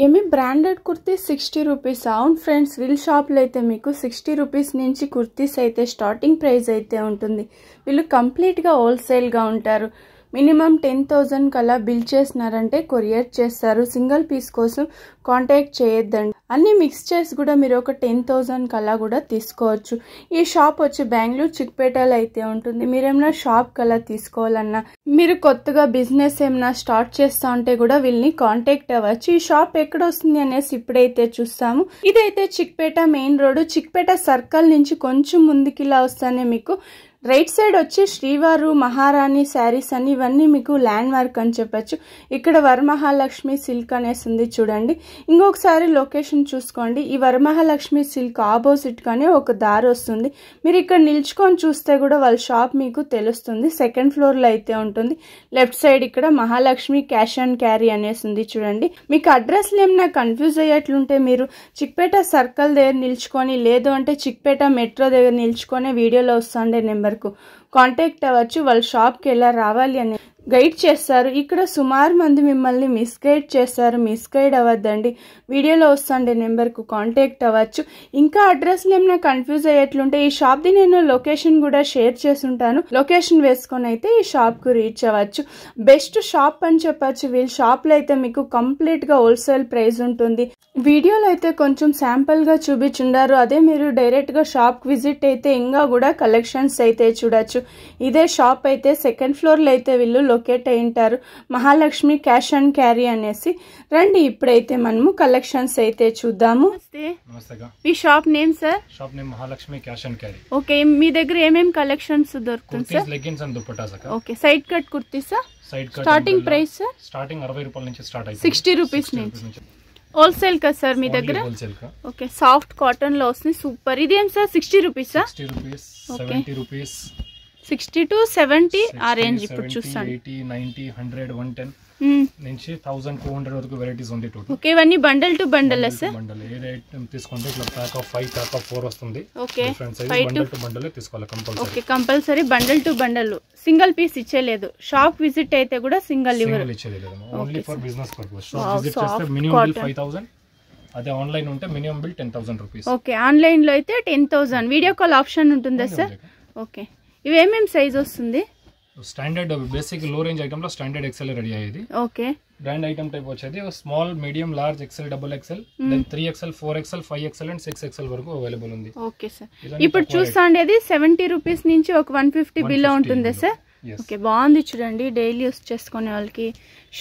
ఏమి branded kurtis 60 rupees. అవును friends, వీళ్ళ షాప్లో అయితే మీకు 60 రూపీస్ నుంచి కుర్తీస్ అయితే స్టార్టింగ్ ప్రైస్ అయితే ఉంటుంది. వీళ్ళు కంప్లీట్గా హోల్సేల్గా ఉంటారు. మినిమం 10,000 కల్లా బిల్ చేసినారంటే కొరియర్ చేస్తారు. సింగిల్ పీస్ కోసం కాంటాక్ట్ చేయొద్దండి. అన్ని మిక్స్ చేసి కూడా మీరు ఒక 10,000 కల్లా కూడా తీసుకోవచ్చు. ఈ షాప్ వచ్చి బెంగళూరు చిక్పేటలో అయితే ఉంటుంది. మీరేమైనా షాప్ కల్లా తీసుకోవాలన్నా, మీరు కొత్తగా బిజినెస్ ఏమైనా స్టార్ట్ చేస్తా ఉంటే కూడా వీళ్ళని కాంటాక్ట్ అవ్వచ్చు. ఈ షాప్ ఎక్కడ వస్తుంది అనేసి ఇప్పుడైతే చూస్తాము. ఇదైతే Chickpet main road, Chickpet circle నుంచి కొంచెం ముందుకిలా వస్తానే మీకు రైట్ సైడ్ వచ్చి శ్రీవారు మహారాణి శారీస్ అని ఇవన్నీ మీకు ల్యాండ్ మార్క్ అని చెప్పచ్చు. ఇక్కడ వరమహాలక్ష్మి సిల్క్ అనేసి ఉంది చూడండి. ఇంకొకసారి లొకేషన్ చూసుకోండి. ఈ వరమహాలక్ష్మి సిల్క్ ఆపోజిట్ గానే ఒక దారి వస్తుంది. మీరు ఇక్కడ నిల్చుకొని చూస్తే కూడా వాళ్ళ షాప్ మీకు తెలుస్తుంది. సెకండ్ ఫ్లోర్ లో అయితే ఉంటుంది. లెఫ్ట్ సైడ్ ఇక్కడ మహాలక్ష్మి క్యాష్ అండ్ క్యారీ అనేసి ఉంది చూడండి. మీకు అడ్రస్లు ఏమైనా కన్ఫ్యూజ్ అయ్యేట్లుంటే మీరు చిక్పేట సర్కిల్ దగ్గర నిల్చుకొని, లేదు అంటే చిక్పేట మెట్రో దగ్గర నిల్చుకొని వీడియోలో వస్తుండే నెంబర్ కాంటాక్ట్ అవ్వచ్చు. వాళ్ళ షాప్కి ఎలా రావాలి అని గైడ్ చేస్తారు. ఇక్కడ సుమారు మంది మిమ్మల్ని మిస్గైడ్ చేస్తారు. మిస్గైడ్ అవ్వద్దండి. వీడియోలో వస్తుండే నెంబర్కు కాంటాక్ట్ అవ్వచ్చు. ఇంకా అడ్రస్లు ఏమైనా కన్ఫ్యూజ్ అయ్యేట్లుంటే ఈ షాప్ది నేను లొకేషన్ కూడా షేర్ చేసుంటాను. లొకేషన్ వేసుకొని అయితే ఈ షాప్కు రీచ్ అవ్వచ్చు. బెస్ట్ షాప్ అని చెప్పచ్చు. వీళ్ళ షాప్లో అయితే మీకు కంప్లీట్గా హోల్సేల్ ప్రైస్ ఉంటుంది. వీడియోలో అయితే కొంచెం శాంపుల్గా చూపించుండారు. అదే మీరు డైరెక్ట్గా షాప్కి విజిట్ అయితే ఇంకా కూడా కలెక్షన్స్ అయితే చూడొచ్చు. ఇదే షాప్ అయితే సెకండ్ ఫ్లోర్లో అయితే వీళ్ళు లొకేట్ అయి ఉంటారు. మహాలక్ష్మి క్యాష్ అండ్ క్యారీ అనేసి. రండి ఇప్పుడైతే మనము కలెక్షన్స్ అయితే చూద్దాము. ఈ shop name sir? Shop name Mahalakshmi cash and carry. Okay, మీ దగ్గర ఏమేం కలెక్షన్స్ దొరుకుతుంది sir? Leggings and dupattas. Okay, side cut కుర్తీసా? Side cut starting price sir? Starting 60 రూపాయల నుంచి స్టార్ట్ అవుతుంది. 60 రూపీస్ నుంచి. హోల్సేల్ కదా సార్ మీ దగ్గర? ఓకే, సాఫ్ట్ కాటన్ లో వస్తుంది. సూపర్. ఇదేం సార్ 60 రూపీసా? 60 రూపీస్, 70 రూపీస్, 60 to 70 ఆ రేంజ్. ఇప్పుడు చూస్తాను 80, 90, 100, 110 నుంచి 1200 వరకు వెరైటీస్ ఉంది టోటల్. ఓకే, ఇవన్నీ bundle to bundle sir? Bundle ఏ ఐటమ్ తీసుకుంటే ఇట్లా ప్యాక్ ఆఫ్ 5, ప్యాక్ ఆఫ్ 4 వస్తుంది. Okay, different size bundle to bundle తీసుకోవాలి compulsory. Okay, compulsory bundle to bundle. Single piece ఇచ్చేలేదు. షాప్ విజిట్ అయితే కూడా సింగిల్ ఇచ్చేలేదు. Only for business purpose. Shop visit చేస్తే మినిమం బిల్ 5000. అదే ఆన్లైన్ ఉంటే minimum bill 10,000 rupees. Okay, online లో అయితే 10,000. వీడియో కాల్ ఆప్షన్ ఉంటుందా సార్? ఓకే, ఇవేమేం సైజ్ వస్తుంది? స్టాండర్డ్ బేసిక్ లో రేంజ్ ఐటమ్ లో స్టాండర్డ్ ఎక్సెల్ రెడీ అయ్యేది. ఓకే, బ్రాండ్ ఐటమ్ టైప్ వచ్చేది small, medium, large, XL, double XL, then 3XL, 4XL, 5XL and 6XL వరకు అవైలబుల్ ఉంది. ఓకే సార్, ఇప్పుడు చూస్తాండేది 70 రూపీస్ నుంచి ఒక 150 బిలో ఉంటుంది సార్. ఓకే, బాగుంది చూడండి. డైలీ యూస్ చేసుకునే వాళ్ళకి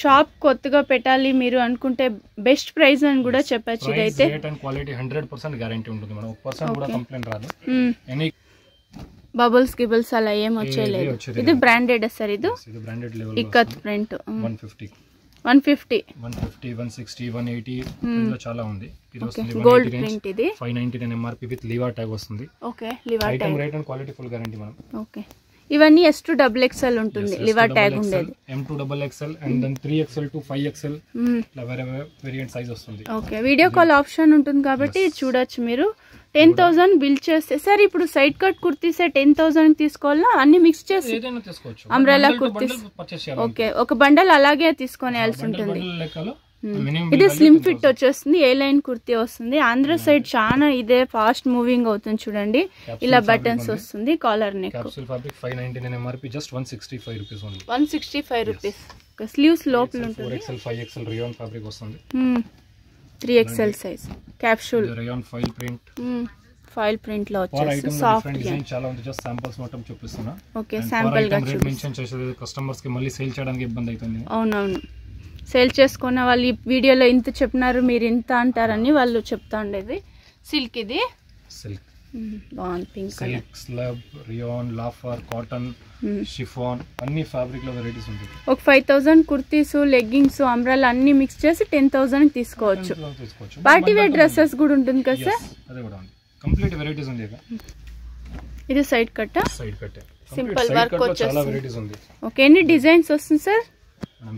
షాప్ కొత్తగా పెట్టాలి మీరు అనుకుంటే బెస్ట్ ప్రైస్ అని కూడా చెప్పచ్చు. ఇదైతే రేట్ అండ్ క్వాలిటీ 100% గ్యారంటీ ఉంటుంది. మనం 1% కూడా కంప్లైంట్ రాదు. ఎనీ బబుల్స్ గిబుల్స్ అలా ఏం వచ్చేలేదు. ఇది బ్రాండెడ్ సార్? ఇది బ్రాండెడ్ లెవెల్ ఇక్కత్ ప్రింట్. 150, 160, 180 ఇందులో చాలా ఉంది. ఇది వస్తుంది గోల్డ్ ప్రింట్. ఇది 599 MRP విత్ లివా ట్యాగ్ వస్తుంది. Okay, Liva tag. Item rate and quality full guarantee మనం. ఓకే, ఇవన్నీ S2 XXL ఉంటుంది. లివా ట్యాగ్ ఉండేది. M2 XXL and then 3XL to 5XL ఇలా వేరే వేరియంట్ సైజ్ వస్తుంది. ఓకే, వీడియో కాల్ ఆప్షన్ ఉంటుంది కాబట్టి చూడొచ్చు మీరు. 10,000 బిల్ చేస్తే సార్ ఇప్పుడు సైడ్ కట్ కుర్తీస్ 10,000 తీసుకోవాలా? అన్ని మిక్స్ చేసి అంబ్రెల్లా కుర్తీస్. ఓకే, ఒక బండల్ అలాగే తీసుకొనేయాల్సి ఉంటుంది. ఇది స్లిమ్ ఫిట్ వచ్చేస్తుంది. ఏ లైన్ కుర్తీ వస్తుంది. ఆంధ్ర సైడ్ చాలా ఇదే ఫాస్ట్ మూవింగ్ అవుతుంది చూడండి. ఇలా బటన్స్ వస్తుంది. Collar neck. Capsule fabric 599 MRP just 165 rupees only. 165 rupees. Sleeves లోపల ఉంటుంది. 4XL, 5XL రియాన్ ఫ్యాబ్రిక్ వస్తుంది. 3XL size capsule rayon foil print. Foil print లో వచ్చేసి సాఫ్ట్ డిజైన్ చాలా ఉంది. జస్ట్ శాంపిల్స్ మొత్తం చూపిస్తున్నా. ఓకే, శాంపిల్ గా రేట్ మెన్షన్ చేసేది కస్టమర్స్ కి మళ్ళీ సేల్ చేయడానికి ఇబ్బంది అవుతుంది. అవునవును, సేల్ చేసుకున్న వాళ్ళు ఈ వీడియోలో ఇంత చెప్పినారు మీరు ఇంత అంటారని వాళ్ళు చెప్తా ఉండేది. సిల్క్. ఇది సిల్క్ బాగుంది. పింక్ సిల్క్, స్లబ్, రియాన్, లాఫర్, కాటన్, షిఫాన్ అన్ని ఫ్యాబ్రిక్ లో వెరైటీస్ ఉంటాయి. ఒక 5,000 కుర్తీస్, లెగ్గింగ్స్, అంబ్రెల్లా అన్ని మిక్స్ చేసి 10,000 తీసుకోవచ్చు. పార్టీ వేర్ డ్రెస్సెస్ కూడా ఉంటుంది కదా సార్? అదే కూడా ఉంది. కంప్లీట్ వెరైటీస్ ఉంది. ఇది side cut. Side cut simple work వచ్చేసి చాలా వెరైటీస్ ఉంది. ఓకే, ఎన్ని డిజైన్స్ వస్తుంది సార్?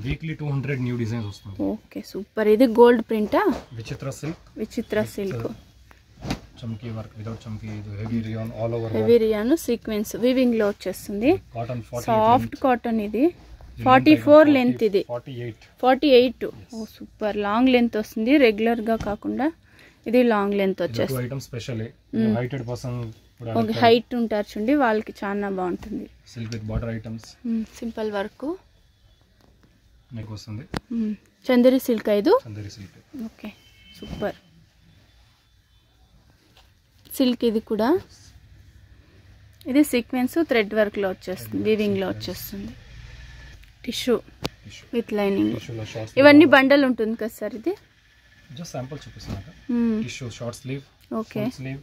వీక్లీ 200 న్యూ డిజైన్స్ వస్తుంది. Okay, super. ఇది గోల్డ్ ప్రింటా? విచిత్ర సిల్క్. విచిత్ర సిల్క్. చమ్కీ వర్క్ వితౌట్ చమ్కీ. ఇది heavy rayon all over. Heavy rayon sequence weaving లో వచ్చేస్తుంది. కాటన్ 40. Soft cotton. ఇది 44 లెంత్ ఇది 48. 48. ఓ సూపర్ లాంగ్ లెంత్ వస్తుంది, రెగ్యులర్ గా కాకుండా ఇది లాంగ్ లెంత్ వచ్చేస్తుంది. ఐటమ్ స్పెషల్ హైటెడ్ పర్సన్ ఒక హైట్ ఉంటారు చూడండి, వాళ్ళకి చాలా బాగుంటుంది. Silk with border items, simple work neck వస్తుంది. చందేరి సిల్క్ ఇది. Chanderi silk. Okay super silk ఇది కూడా. ఇది సీక్వెన్స్ థ్రెడ్ వర్క్ లో వచ్చేస్తుంది, వీవింగ్ లో వచ్చేస్తుంది. Tissue with lining. ఇవన్నీ బండల్ ఉంటుంది కదా సార్ ఇది? జస్ట్ శాంపుల్ చూపిస్తున్నాను. Tissue short sleeve, okay sleeve,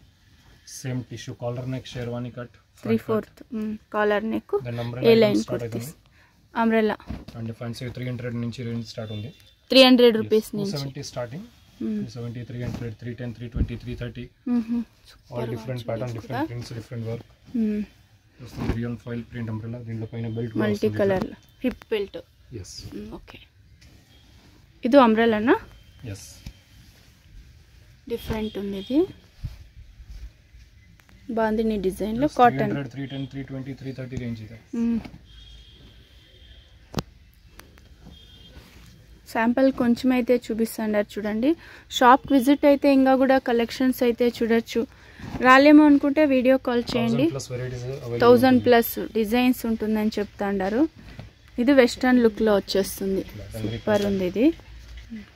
same tissue collar neck, sherwani cut, 3/4 collar neck, A line kurtis, umbrella. And fancy 300 నుంచి రేంజ్ స్టార్ట్ ఉంది. 300 రూపీస్ నుంచి 270 starting. 270, 300, 310, 320, 330. All different pattern, different prints, different work. వస్తుంది rayon foil print umbrella. దీంట్లో పైన belt multi colour hip belt. yes okay ఇది అంబ్రెల్లానా? yes different ఉంది ఇది. Bandhani design లో కాటన్. 300, 310, 320, 330 రేంజ్ ಇದೆ. శాంపుల్ కొంచెం అయితే చూపిస్తున్నారు చూడండి. షాప్ విజిట్ అయితే ఇంకా కూడా కలెక్షన్స్ అయితే చూడొచ్చు. రాలేమో అనుకుంటే వీడియో కాల్ చేయండి. 1000+ డిజైన్స్ ఉంటుందని చెప్తాండారు. ఇది వెస్టర్న్ లుక్ లో వచ్చేస్తుంది, సూపర్ ఉంది. ఇది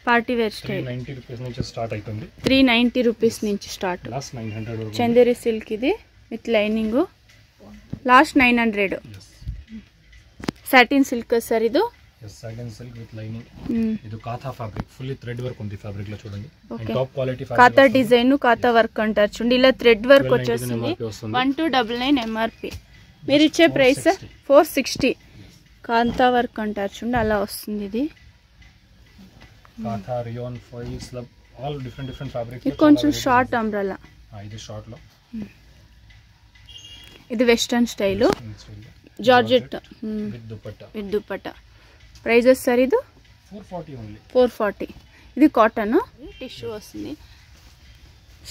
పార్టీ వేర్ స్టైల్. 390 రూపీస్ నుంచి స్టార్ట్ అవుతుంది. 390 రూపీస్ నుంచి స్టార్ట్. లాస్ట్ 900 వరకు. చందేరి సిల్క్ ఇది with lining. Last 900. Satin silk sir ఇది. yes satin silk with lining. ఇది kantha fabric, fully thread work ఉంది ఫ్యాబ్రిక్ లో చూడండి. And top quality fabric. Kantha design, kantha work అంటారు చూడండి. ఇలా థ్రెడ్ వర్క్ వచ్చేస్తుంది. 1299 ఎంఆర్పి. మీరు ఇచ్చే ప్రైస్ 460. కాంతా వర్క్ అంటారు చూడండి, అలా వస్తుంది. ఇది kantha, rayon, foil, slub, all different fabrics. ఇది కొంచెం షార్ట్ అంబ్రెల్లా. ఇది షార్ట్ లో. ఇది western style georgette with dupatta. Prices sir ఇది 440 ఓన్లీ. 440. ఇది కాటన్ టిష్యూ వస్తుంది,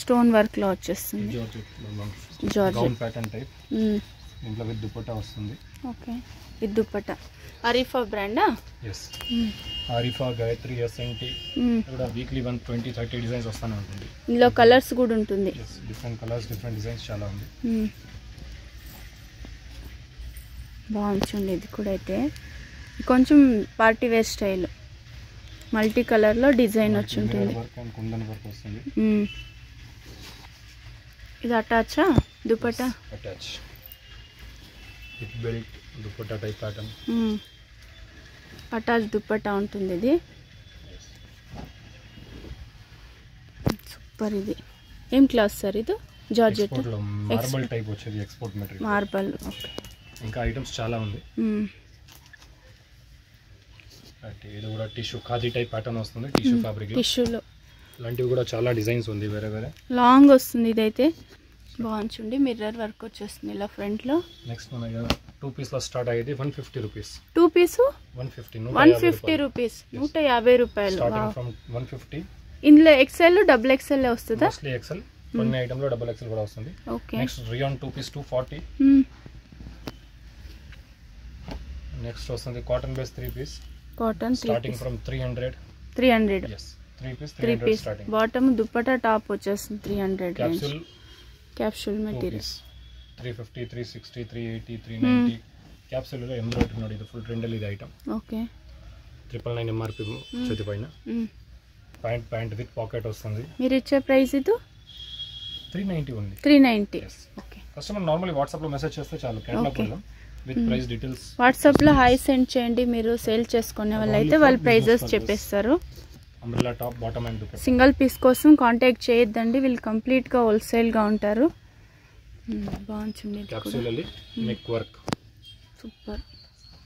స్టోన్ వర్క్ లో వచ్చేస్తుంది. Georgette pattern type. ఇంట్లో విత్ దుపట్టా వస్తుంది. Okay with dupatta. అరీఫా బ్రాండా? yes Arifa, Gayatri, SNT. ఇక్కడ వీక్లీ 20-30 డిజైన్స్ వస్తానే ఉంటుంది. ఇందులో కలర్స్ కూడా ఉంటుంది. డిఫరెంట్ కలర్స్, డిఫరెంట్ డిజైన్స్ చాలా ఉంది. బాగుంది ఇది కూడా. అయితే కొంచెం party wear style, multi colour లో డిజైన్ వచ్చి ఉంటుంది. ఇది అటాచా దుపట్టా? Attach with belt dupatta type pattern. Attach dupatta ఉంటుంది. ఇది సూపర్. ఇది ఏం క్లాత్ సార్ ఇది? జార్జెట్ మార్బల్ టైప్ వచ్చేది, ఎక్స్పోర్ట్ మెటీరియల్. మార్బల్. ఓకే ఇంకా ఐటమ్స్ చాలా ఉంది. ఇది కూడా టిష్యూ ఖాదీ టైప్ ప్యాటర్న్ వస్తుంది, టిష్యూ ఫ్యాబ్రిక్. టిష్యూలో ఇలాంటివి కూడా చాలా డిజైన్స్ ఉంది, వేరే వేరే లాంగ్ వస్తుంది. ఇదైతే బాగుంది, మిర్రర్ వర్క్ వచ్చేస్తుంది ఇలా ఫ్రంట్ లో. నెక్స్ట్ మన 2 పీస్ లో స్టార్ట్ అయ్యేది 150 రూపీస్. 2 పీస్ 150 రూపీస్, 150 రూపాయలు. Starting from 150. ఇందులో ఎక్స్ఎల్, డబుల్ ఎక్స్ఎల్ వస్తుందా? మోస్ట్లీ ఎక్స్ఎల్, కొన్ని ఐటమ్ లో డబుల్ ఎక్స్ఎల్ కూడా వస్తుంది. Okay. Next rayon 2 piece 240. Next వస్తుంది cotton base 3 piece. Cotton starting from 300. yes 3 piece 300 starting. Bottom dupatta top వచ్చేస్తుంది 300. Capsule material 350, 360, 380, 390. క్యాప్సూల్ లో ఎంబ్రాయిడరీ ఉన్నది. ఇది ఫుల్ ట్రెండ్ ఇది ఐటమ్. ఓకే. 999 ఎంఆర్పి చేతి పైన. ప్యాంట్ విత్ పాకెట్ వస్తుంది. మీరు ఇచ్చే ప్రైస్ ఇది 390 ఉంది. 390. ఓకే. కస్టమర్ నార్మల్లీ వాట్సాప్ లో మెసేజ్ చేస్తే చాలు, కేటలాగ్ లో విత్ ప్రైస్ డీటెయిల్స్. వాట్సాప్ లో హాయ్ సెండ్ చేయండి. మీరు సేల్ చేసుకునే వాళ్ళు అయితే వాళ్ళ ప్రైజెస్ చెప్పేస్తారు. Umbrella top, bottom and dupatta. Single piece కోసం కాంటాక్ట్ చేయొద్దండి, వీళ్ళు కంప్లీట్ గా హోల్సేల్ గా ఉంటారు. బాగుంది. క్యాప్సూల్ ಅಲ್ಲಿ neck work, super.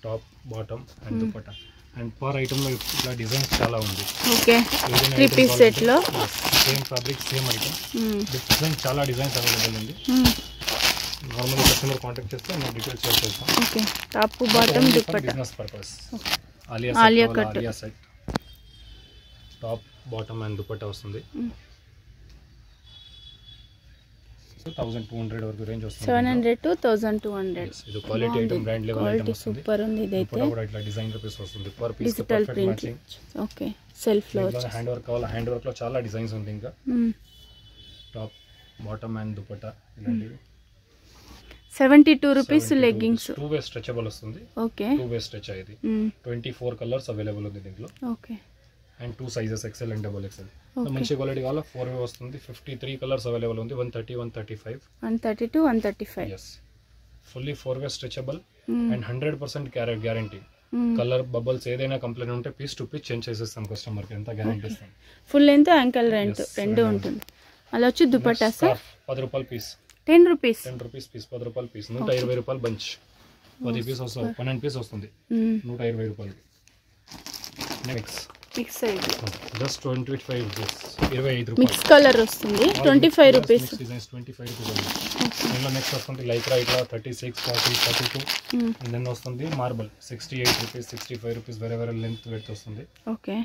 Top, bottom and dupatta. And per item లో ఇట్లా డిజైన్స్ చాలా ఉంది. ఓకే. 3 పీస్ సెట్ లో same fabric, same item, different చాలా డిజైన్స్ అవైలబుల్ ఉంది. నార్మల్ కస్టమర్ కాంటాక్ట్ చేస్తే నేను డీటెయిల్స్ షేర్ చేస్తాను. Okay. Top, bottom, dupatta. Business purpose. Alia cut. Alia set top, bottom and dupatta వస్తుంది. సో 1200 వరకు రేంజ్ వస్తుంది. 700 to 1200. ఇది quality item, brand level item quality వస్తుంది. సూపర్ ఉంది ఇదైతే. కూడా ఇట్లా డిజైన్ పీస్ వస్తుంది. Per piece digital print. Okay, self లో హ్యాండ్ వర్క్ కావాలి. హ్యాండ్ వర్క్ లో చాలా డిజైన్స్ ఉంది. ఇంకా టాప్, బాటమ్ అండ్ దుపట్టా ఇలాంటివి. 72 రూపీస్ లెగ్గింగ్స్. 2 వే స్ట్రెచబుల్ వస్తుంది. ఓకే, 2 వే స్ట్రెచ్ ఇది. 24 కలర్స్ అవైలబుల్ ఉంది దీంట్లో. Okay, and 2 sizes XL and XXL. మంచి క్వాలిటీ కావాలా 4 వే వస్తుంది. 53 కలర్స్ అవైలబుల్ ఉంది. 130, 135, 132, 135. yes, fully 4 way stretchable and 100% guarantee. Colour bubbles ఏదైనా కంప్లైంట్ ఉంటే పీస్ టు పీస్ చేంజ్ చేసేస్తాం కస్టమర్ కి. ఎంత గ్యారంటీ ఇస్తాం. ఫుల్ లెంత్, యాంకల్ లెంత్ రెండు ఉంటుంది. అలా వచ్చి దుపట్టా సార్ 10 రూపాయలు పీస్. 10 రూపీస్. 10 రూపీస్ పీస్, 10 రూపాయలు పీస్. 120 రూపాయలు బంచ్. 10 పీస్ వస్తుంది, 12 పీస్ వస్తుంది. 120 రూపాయలు. Next mix size just 25 rupees, 25 రూపాయలు. మిక్స్ కలర్ వస్తుంది 25 రూపీస్. డిజైన్స్ 25 రూపాయలు. దీనిలో నెక్స్ట్ వస్తుంది లైక్రా ఇట్లా 36, 40, 42. దెన్ వస్తుంది మార్బల్ 68 రూపీస్, 65 రూపీస్. వేరే వేరే లెంత్ వెయిట్ వస్తుంది. ఓకే,